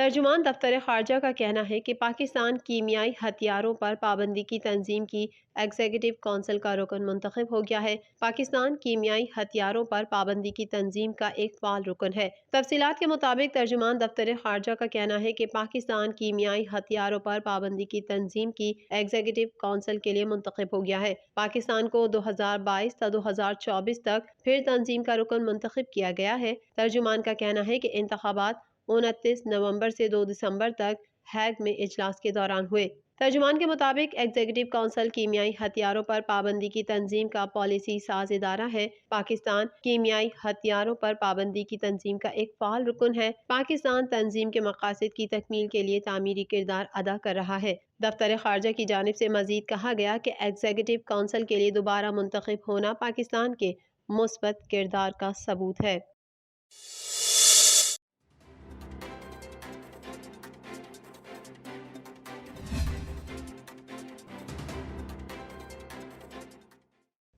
ترجمان دفتر خارجہ کا کہنا ہے کہ پاکستان کیمیائی ہتھیاروں پر پابندی کی تنظیم کی ایگزیکٹو کونسل کا رکن منتخب ہو گیا ہے۔ پاکستان کیمیائی ہتھیاروں پر پابندی کی تنظیم کا ایک فعال رکن ہے۔ تفصیلات کے مطابق ترجمان دفتر خارجہ کا کہنا ہے کہ پاکستان کیمیائی ہتھیاروں پر پابندی کی تنظیم کی ایگزیکٹو کونسل کے لیے منتخب ہو گیا ہے۔ پاکستان کو 2022 تا 2024 تک پھر تنظیم کا رکن منتخب کیا گیا ہے۔ ترجمان کا کہنا ہے کہ انتخابات 29 نومبر سے 2 دسمبر تک ہیگ میں اجلاس کے دوران ہوئے۔ ترجمان کے مطابق ایگزیکٹو کونسل کیمیائی ہتھیاروں پر پابندی کی تنظیم کا پالیسی ساز ادارہ ہے۔ پاکستان کیمیائی ہتھیاروں پر پابندی کی تنظیم کا ایک فعال رکن ہے۔ پاکستان تنظیم کے مقاصد کی تکمیل کے لیے تعمیری کردار ادا کر رہا ہے۔ دفتر خارجہ کی جانب سے مزید کہا گیا کہ ایگزیکٹو کونسل کے لیے دوبارہ منتخب ہونا پاکستان کے مثبت کردار کا ثبوت ہے۔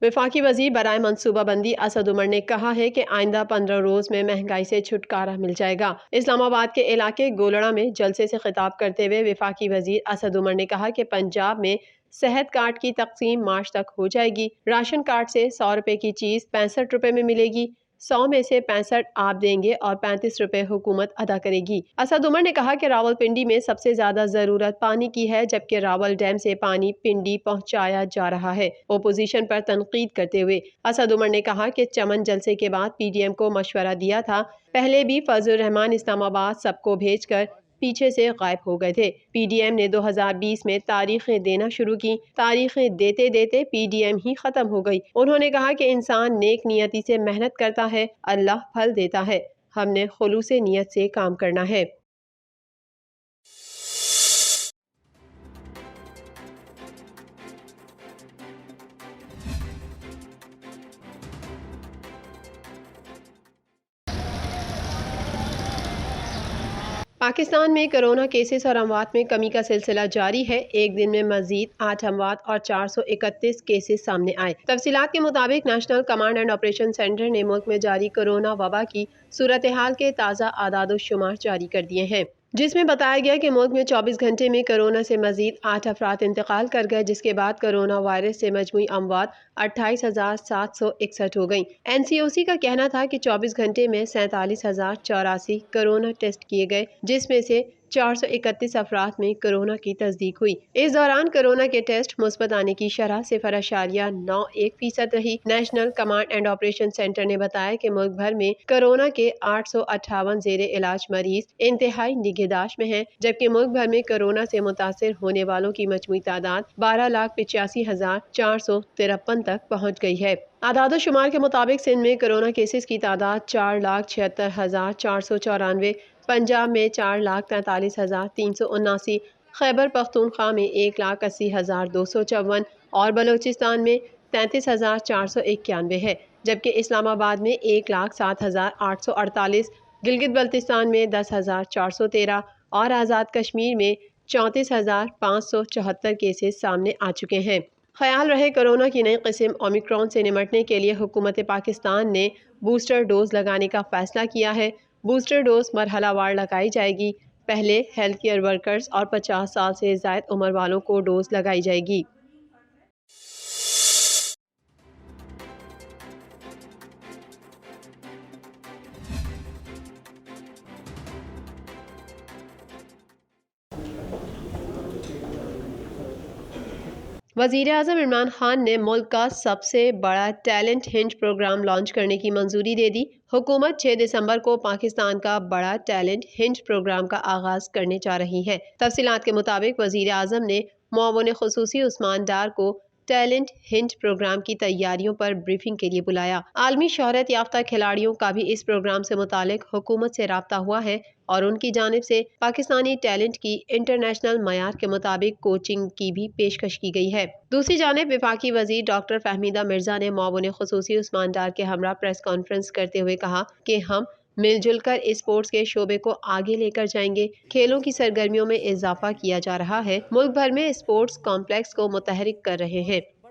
وفاقی وزیر برائے منصوبہ بندی اسد عمر نے کہا ہے کہ آئندہ 15 روز میں مہنگائی سے چھٹکارا مل جائے گا۔ اسلام آباد کے علاقے گولڑا میں جلسے سے خطاب کرتے ہوئے وفاقی وزیر اسد عمر نے کہا کہ پنجاب میں صحت کارڈ کی تقسیم مارچ تک ہو جائے گی۔ راشن کارڈ سے 100 روپے کی چیز 65 روپے میں ملے گی۔ 100 میں سے 65 آپ دیں گے اور 35 روپے حکومت ادا کرے گی۔ اسد عمر نے کہا کہ راولپنڈی میں سب سے زیادہ ضرورت پانی کی ہے، جبکہ راول ڈیم سے پانی پنڈی پہنچایا جا رہا ہے۔ اپوزیشن پر تنقید کرتے ہوئے اسد عمر نے کہا کہ چمن جلسے کے بعد پی ڈی ایم کو مشورہ دیا تھا۔ پہلے بھی فضل الرحمان اسلام آباد سب کو بھیج کر پیچھے سے غائب ہو گئے تھے۔ پی ڈی ایم نے 2020 میں تاریخیں دینا شروع کی۔ تاریخیں دیتے دیتے پی ڈی ایم ہی ختم ہو گئی۔ انہوں نے کہا کہ انسان نیک نیتی سے محنت کرتا ہے، اللہ پھل دیتا ہے۔ ہم نے خلوص نیت سے کام کرنا ہے۔ پاکستان میں کرونا کیسز اور اموات میں کمی کا سلسلہ جاری ہے۔ ایک دن میں مزید 8 اموات اور 431 کیسز سامنے آئے۔ تفصیلات کے مطابق national command and operation centre نے ملک میں جاری کرونا وبا کی صورتحال کے تازہ اعداد و شمار جاری کر دیے ہیں، جس میں بتایا گیا کہ ملک میں 24 گھنٹے میں کرونا سے مزید 8 افراد انتقال کر گئے، جس کے بعد کرونا وائرس سے مجموعی اموات 28,761 ہو گئیں۔ این سی او سی کا کہنا تھا کہ 24 گھنٹے میں 47,084 کرونا ٹیسٹ کیے گئے، جس میں سے 431 افراد میں کرونا کی تصدیق ہوئی۔ اس دوران کرونا کے ٹیسٹ مثبت آنے کی شرح 0.91% رہی۔ National command and operation centre نے بتایا کہ ملک بھر میں کرونا کے 858 زیر علاج مریض انتہائی نگہداشت میں ہیں، جبکہ ملک بھر میں کرونا سے متاثر ہونے والوں کی مجموعی تعداد 12,85,453 تک پہنچ گئی ہے۔ اعداد و شمار کے مطابق سندھ میں کرونا کیسز کی تعداد 4,76,494، پنجاب میں 4,43,379، خیبر پختونخوا میں 1,80,254 اور بلوچستان میں 33,491 ہے، جبکہ اسلام آباد میں 1,07,848، گلگت بلتستان میں 10,413 اور آزاد کشمیر میں 34,574 کیسز سامنے آ چکے ہیں۔ خیال رہے کرونا کی نئی قسم اومیکرون سے نمٹنے کے لیے حکومت پاکستان نے بوسٹر ڈوز لگانے کا فیصلہ کیا ہے۔ بوسٹر ڈوز مرحلہ وار لگائی جائے گی۔ پہلے ہیلتھ کیئر ورکرز اور 50 سال سے زائد عمر والوں کو ڈوز لگائی جائے گی۔ وزیراعظم عمران خان نے ملک کا سب سے بڑا ٹیلنٹ ہنٹ پروگرام لانچ کرنے کی منظوری دے دی۔ حکومت 6 دسمبر کو پاکستان کا بڑا ٹیلنٹ ہنٹ پروگرام کا آغاز کرنے جا رہی ہے۔ تفصیلات کے مطابق وزیراعظم نے معاون خصوصی عثمان ڈار کو ٹیلنٹ ہنٹ پروگرام کی تیاریوں پر بریفنگ کے لیے بلایا۔ عالمی شہرت یافتہ کھلاڑیوں کا بھی اس پروگرام سے متعلق حکومت سے رابطہ ہوا ہے اور ان کی جانب سے پاکستانی ٹیلنٹ کی انٹرنیشنل معیار کے مطابق کوچنگ کی بھی پیشکش کی گئی ہے۔ دوسری جانب وفاقی وزیر ڈاکٹر فہمیدہ مرزا نے معاون خصوصی عثمان ڈار کے ہمراہ پریس کانفرنس کرتے ہوئے کہا کہ ہم مل جل کر اسپورٹس کے شعبے کو آگے لے کر جائیں گے۔ کھیلوں کی سرگرمیوں میں اضافہ کیا جا رہا ہے۔ ملک بھر میں اسپورٹس کمپلیکس کو متحرک کر رہے ہیں۔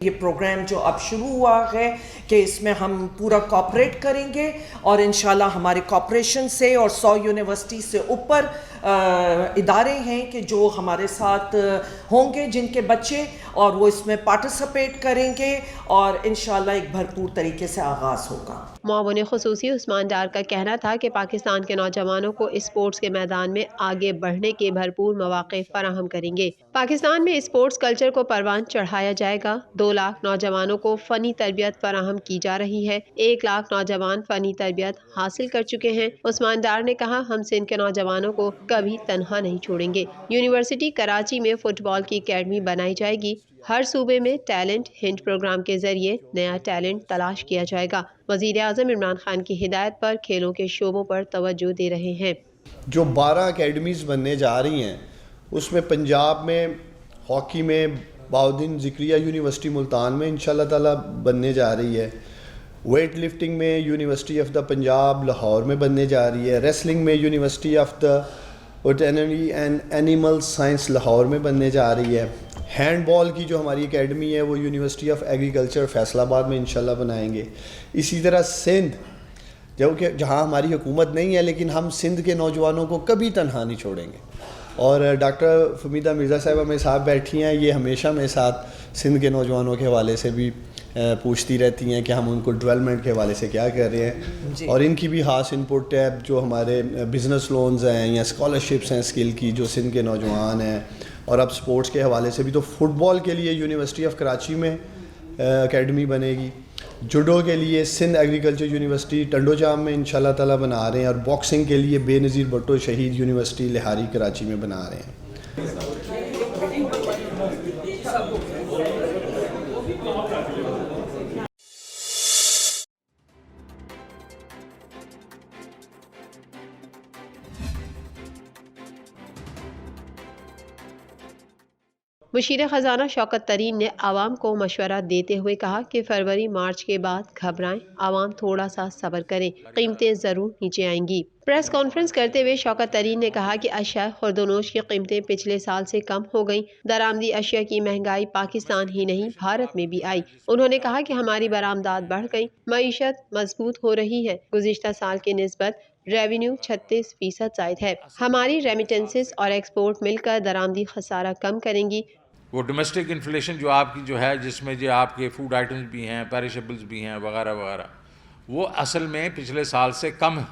یہ پروگرام جو اب شروع ہوا ہے کہ اس میں ہم پورا کوآپریٹ کریں گے اور انشاءاللہ ہمارے کوآپریشن سے اور 100 یونیورسٹی سے اوپر ادارے ہیں کہ جو ہمارے ساتھ ہوں گے جن کے بچے اور وہ اس میں پارٹیسپیٹ کریں گے اور انشاءاللہ ایک بھرپور طریقے سے آغاز ہوگا۔ معاون خصوصی عثمان ڈار کا کہنا تھا کہ پاکستان کے نوجوانوں کو اسپورٹس کے میدان میں آگے بڑھنے کے بھرپور مواقع فراہم کریں گے۔ پاکستان میں اسپورٹس کلچر کو پروان چڑھایا جائے گا۔ 2 لاکھ نوجوانوں کو فنی تربیت فراہم کی جا رہی ہے۔ 1 لاکھ نوجوان فنی تربیت حاصل کر چکے ہیں۔ عثمان ڈار نے کہا ہم سندھ کے نوجوانوں کو کبھی تنہا نہیں چھوڑیں گے۔ یونیورسٹی کراچی میں فٹ بال کی اکیڈمی بنائی جائے گی۔ ہر صوبے میں ٹیلنٹ ہنٹ پروگرام کے ذریعے نیا ٹیلنٹ تلاش کیا جائے گا۔ وزیر اعظم عمران خان کی ہدایت پر کھیلوں کے شعبوں پر توجہ دے رہے ہیں۔ جو 12 اکیڈمیز بننے جا رہی ہیں اس میں پنجاب میں ہاکی میں بہاؤالدین ذکریہ یونیورسٹی ملتان میں انشاءاللہ تعالیٰ بننے جا رہی ہے۔ ویٹ لفٹنگ میں university of the Punjab Lahore میں بننے جا رہی ہے۔ ریسلنگ میں university of the veterinary and animal science Lahore میں بننے جا رہی ہے۔ ہینڈ بال کی جو ہماری اکیڈمی ہے وہ یونیورسٹی آف ایگریکلچر فیصل آباد میں انشاءاللہ بنائیں گے۔ اسی طرح سندھ جہاں ہماری حکومت نہیں ہے لیکن ہم سندھ کے نوجوانوں کو کبھی تنہا نہیں چھوڑیں گے، اور ڈاکٹر فمیدہ مرزا صاحبہ میرے ساتھ بیٹھی ہیں، یہ ہمیشہ میرے ساتھ سندھ کے نوجوانوں کے حوالے سے بھی پوچھتی رہتی ہیں کہ ہم ان کو ڈیولپمنٹ کے حوالے سے کیا کر رہے ہیں، اور ان کی بھی خاص انپٹ ہے جو ہمارے بزنس لونز ہیں یا اسکالرشپس ہیں اسکل کی جو سندھ کے نوجوان ہیں، اور اب سپورٹس کے حوالے سے بھی تو فٹ بال کے لیے یونیورسٹی آف کراچی میں اکیڈمی بنے گی، جوڈو کے لیے سندھ ایگریکلچر یونیورسٹی ٹنڈو جام میں انشاءاللہ تعالیٰ بنا رہے ہیں، اور باکسنگ کے لیے بے نظیر بھٹو شہید یونیورسٹی لہاری کراچی میں بنا رہے ہیں۔ مشیر خزانہ شوکت ترین نے عوام کو مشورہ دیتے ہوئے کہا کہ فروری مارچ کے بعد گھبرائیں، عوام تھوڑا سا صبر کریں، قیمتیں ضرور نیچے آئیں گی۔ پریس کانفرنس کرتے ہوئے شوکت ترین نے کہا کہ اشیاء خوردونوش کی قیمتیں پچھلے سال سے کم ہو گئیں۔ درآمدی اشیاء کی مہنگائی پاکستان ہی نہیں بھارت میں بھی آئی۔ انہوں نے کہا کہ ہماری برآمدات بڑھ گئیں، معیشت مضبوط ہو رہی ہے، گزشتہ سال کی نسبت ریونیو 36% زائد ہے۔ ہماری ریمیٹنسز اور ایکسپورٹ مل کر درآمدی خسارہ کم کریں گی۔ وہ ڈومیسٹک انفلیشن جو آپ کی جو ہے جس میں جو آپ کے فوڈ آئٹمز بھی ہیں، پیریشیبلز بھی ہیں وغیرہ وغیرہ، وہ اصل میں پچھلے سال سے کم ہے،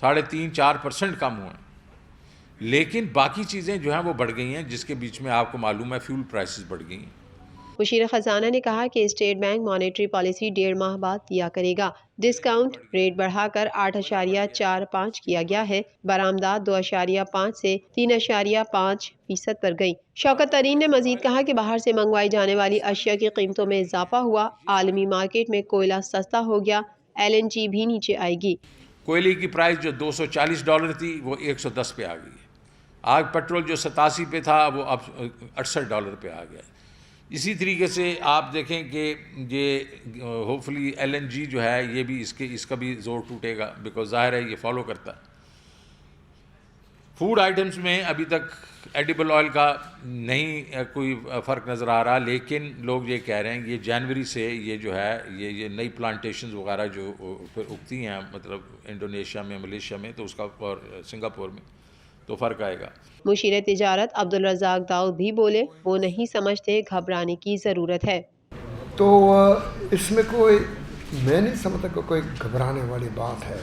3.5-4% کم ہوئے ہیں، لیکن باقی چیزیں جو ہیں وہ بڑھ گئی ہیں، جس کے بیچ میں آپ کو معلوم ہے فیول پرائسز بڑھ گئی ہیں۔ مشیر خزانہ نے کہا کہ اسٹیٹ بینک مانیٹری پالیسی 1.5 ماہ بعد دیا کرے گا۔ ڈسکاؤنٹ ریٹ بڑھا کر 8.45 کیا گیا ہے۔ برآمدات 2.5 سے 3.5% پر گئی۔ شوکت ترین نے مزید کہا کہ باہر سے منگوائی جانے والی اشیاء کی قیمتوں میں اضافہ ہوا، عالمی مارکیٹ میں کوئلہ سستا ہو گیا، LNG بھی نیچے آئے گی۔ کوئلے کی پرائس جو $240 تھی وہ 110 پہ آ گئی ہے۔ آج پیٹرول جو 87 پہ تھا وہ اب $68 پہ آ گیا ہے۔ اسی طریقے سے آپ دیکھیں کہ یہ ہوپفلی LNG جو ہے یہ بھی اس کا بھی زور ٹوٹے گا، بیکاز ظاہر ہے یہ فالو کرتا ہے۔ فوڈ آئٹمس میں ابھی تک ایڈیبل آئل کا نہیں کوئی فرق نظر آ رہا، لیکن لوگ یہ کہہ رہے ہیں یہ جنوری سے یہ جو ہے یہ نئی پلانٹیشنز وغیرہ جو پھر اگتی ہیں مطلب انڈونیشیا میں، ملیشیا میں، تو اس کا اور سنگاپور میں تو فرق آئے گا۔ مشیر تجارت عبدالرزاق داؤد بھی بولے وہ نہیں سمجھتے گھبرانے کی ضرورت ہے۔ تو اس میں میں نہیں سمجھتا کہ کوئی گھبرانے والی بات ہے۔